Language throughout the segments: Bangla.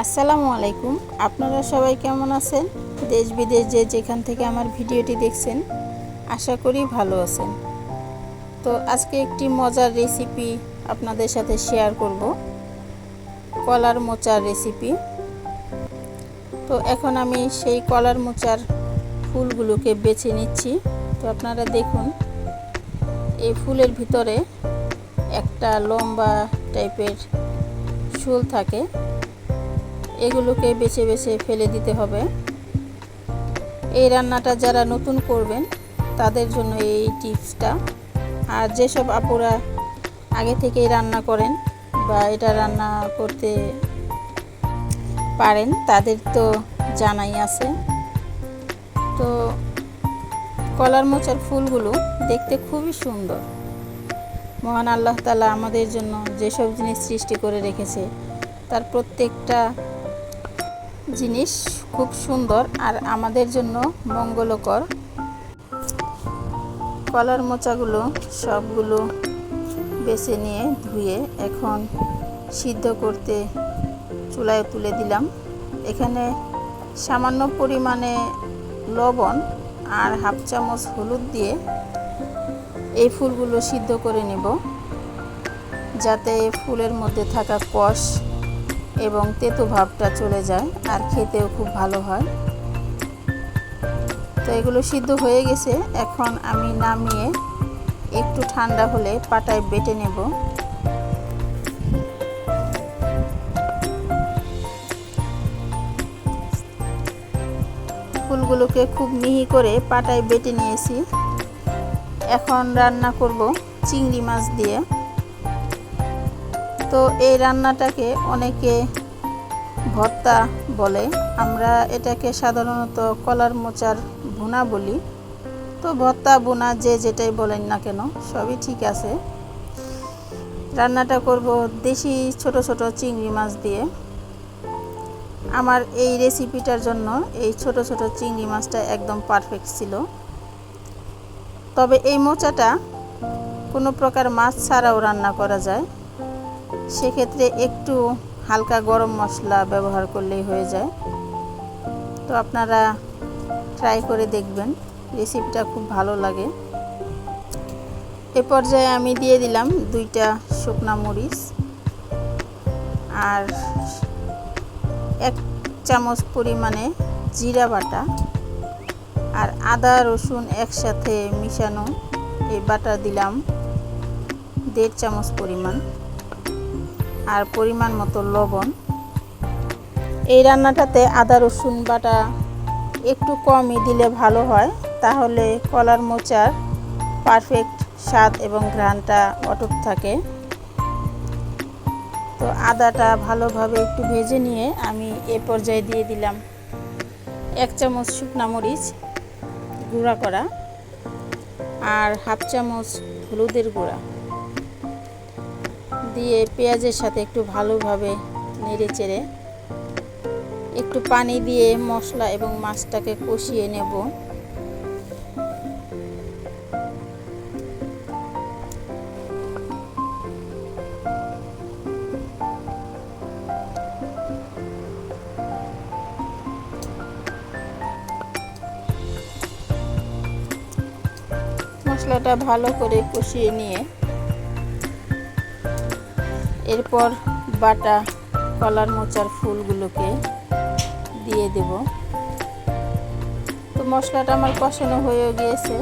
আসসালামু আলাইকুম। আপনারা সবাই কেমন আছেন? দেশ বিদেশ যে যেখান থেকে আমার ভিডিওটি দেখছেন, আশা করি ভালো আছেন। তো আজকে একটি মজার রেসিপি আপনাদের সাথে শেয়ার করব, কলার মোচার রেসিপি। তো এখন আমি সেই কলার মোচার ফুলগুলোকে বেছে নিচ্ছি। তো আপনারা দেখুন, এই ফুলের ভিতরে একটা লম্বা টাইপের শুল থাকে, এগুলোকে বেছে বেছে ফেলে দিতে হবে। এই রান্নাটা যারা নতুন করবেন তাদের জন্য এই টিপসটা। আর যেসব আপুরা আগে থেকেই রান্না করেন বা এটা রান্না করতে পারেন তাদের তো জানাই আছে। তো কলার মোচার ফুলগুলো দেখতে খুবই সুন্দর। মহান আল্লাহ তাআলা আমাদের জন্য যেসব জিনিস সৃষ্টি করে রেখেছে তার প্রত্যেকটা জিনিস খুব সুন্দর আর আমাদের জন্য মঙ্গলকর। কলার মোচাগুলো সবগুলো বেছে নিয়ে ধুয়ে এখন সিদ্ধ করতে চুলায় তুলে দিলাম। এখানে সামান্য পরিমাণে লবণ আর হাফ চামচ হলুদ দিয়ে এই ফুলগুলো সিদ্ধ করে নেব, যাতে ফুলের মধ্যে থাকা কষ এবং তেতো ভাবটা চলে যায় আর খেতেও খুব ভালো হয়। তো এগুলো সিদ্ধ হয়ে গেছে, এখন আমি নামিয়ে একটু ঠান্ডা হলে পাটায় বেটে নেব। ফুলগুলোকে খুব মিহি করে পাটায় বেটে নিয়েছি। এখন রান্না করব চিংড়ি মাছ দিয়ে। তো এই রান্নাটাকে অনেকে ভর্তা বলে, আমরা এটাকে সাধারণত কলার মোচার ভুনা বলি। তো ভর্তা ভুনা যে যেটাই বলেন না কেন সবই ঠিক আছে। রান্নাটা করব দেশি ছোট ছোট চিংড়ি মাছ দিয়ে। আমার এই রেসিপিটার জন্য এই ছোট ছোট চিংড়ি মাছটা একদম পারফেক্ট ছিল। তবে এই মোচাটা কোনো প্রকার মাছ ছাড়াও রান্না করা যায়, সেক্ষেত্রে একটু হালকা গরম মশলা ব্যবহার করলেই হয়ে যায়। তো আপনারা ট্রাই করে দেখবেন, রেসিপিটা খুব ভালো লাগে। এ পর্যায়ে আমি দিয়ে দিলাম 2টা শুকনা মরিচ আর 1 চামচ পরিমাণে জিরা বাটা আর আদা রসুন একসাথে মিশানো এই বাটা দিলাম 1.5 চামচ পরিমাণ আর পরিমাণ মতো লবণ। এই রান্নাটাতে আদা রসুন বাটা একটু কমই দিলে ভালো হয়, তাহলে কলার মোচার পারফেক্ট স্বাদ এবং ঘ্রাণটা অটুট থাকে। তো আদাটা ভালোভাবে একটু ভেজে নিয়ে আমি এ পর্যায়ে দিয়ে দিলাম 1 চামচ শুকনা মরিচ গুঁড়া করা আর হাফ চামচ হলুদের গুঁড়া দিয়ে পেঁয়াজের সাথে একটু ভালোভাবে নেড়ে চেড়ে একটু পানি দিয়ে মশলা এবং মাছটাকে কষিয়ে নেব। মশলাটা ভালো করে কষিয়ে নিয়ে এরপর বাটা কলার মোচার ফুলগুলোকে দিয়ে দেব। তো মশলাটা আমার কষানো হয়ে গিয়েছে,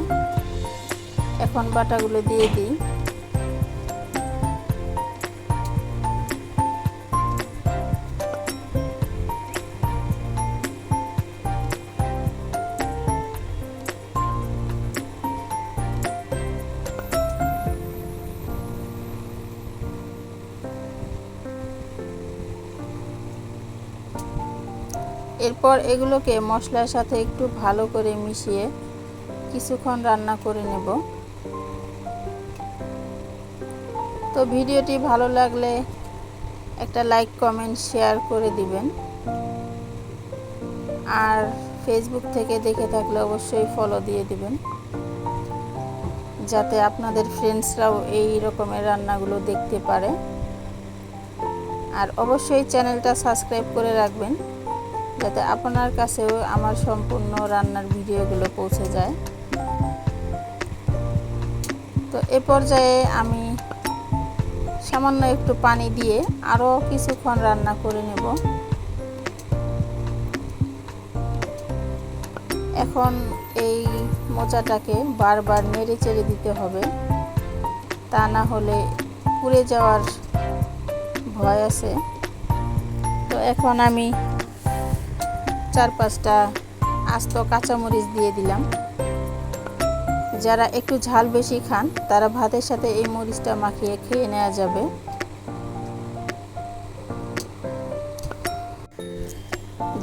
এখন বাটাগুলো দিয়ে দিই। এরপর এগুলোকে মশলার সাথে একটু ভালো করে মিশিয়ে কিছুক্ষণ রান্না করে নেব। তো ভিডিওটি ভালো লাগলে একটা লাইক কমেন্ট শেয়ার করে দিবেন। আর ফেসবুক থেকে দেখে থাকলে অবশ্যই ফলো দিয়ে দিবেন, যাতে আপনাদের ফ্রেন্ডসরাও এই রকমের রান্নাগুলো দেখতে পারে। আর অবশ্যই চ্যানেলটা সাবস্ক্রাইব করে রাখবেন, যাতে আপনার কাছেও আমার সম্পূর্ণ রান্নার ভিডিওগুলো পৌঁছে যায়। তো এ পর্যায়ে আমি সামান্য একটু পানি দিয়ে আরও কিছুক্ষণ রান্না করে নেব। এখন এই মোচাটাকে বারবার নেড়ে চেড়ে দিতে হবে, তা না হলে পুড়ে যাওয়ার ভয় আছে। তো এখন আমি 4-5টা আস্ত কাঁচামরিচ দিয়ে দিলাম। যারা একটু ঝাল বেশি খান তারা ভাতের সাথে এই মরিচটা মাখিয়ে খেয়ে নেওয়া যাবে।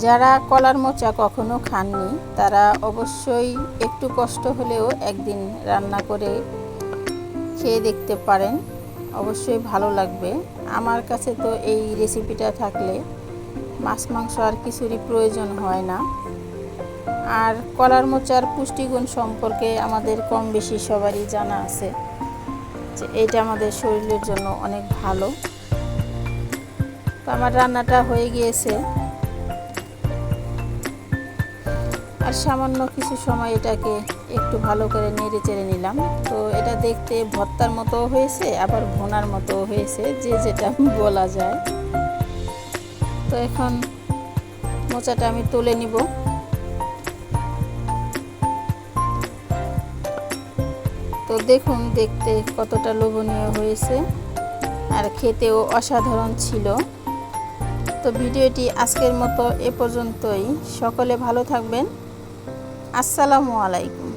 যারা কলার মোচা কখনো খাননি তারা অবশ্যই একটু কষ্ট হলেও একদিন রান্না করে খেয়ে দেখতে পারেন, অবশ্যই ভালো লাগবে। আমার কাছে তো এই রেসিপিটা থাকলে মাছ মাংস আর কিছুরই প্রয়োজন হয় না। আর কলার মোচার পুষ্টিগুণ সম্পর্কে আমাদের কম বেশি সবারই জানা আছে যে এটা আমাদের শরীরের জন্য অনেক ভালো। তো আমার রান্নাটা হয়ে গিয়েছে, আর সামান্য কিছু সময় এটাকে একটু ভালো করে নেড়ে চেড়ে নিলাম। তো এটা দেখতে ভর্তার মতো হয়েছে, আবার ভুনার মতো হয়েছে, যে যেটা বলা যায়। তো এখন মোচাটা আমি তুলে নিব। তো দেখুন দেখতে কতটা লোভনীয় হয়েছে, আর খেতেও অসাধারণ ছিল। তো ভিডিওটি আজকের মতো এ পর্যন্তই। সকলে ভালো থাকবেন। আসসালামু আলাইকুম।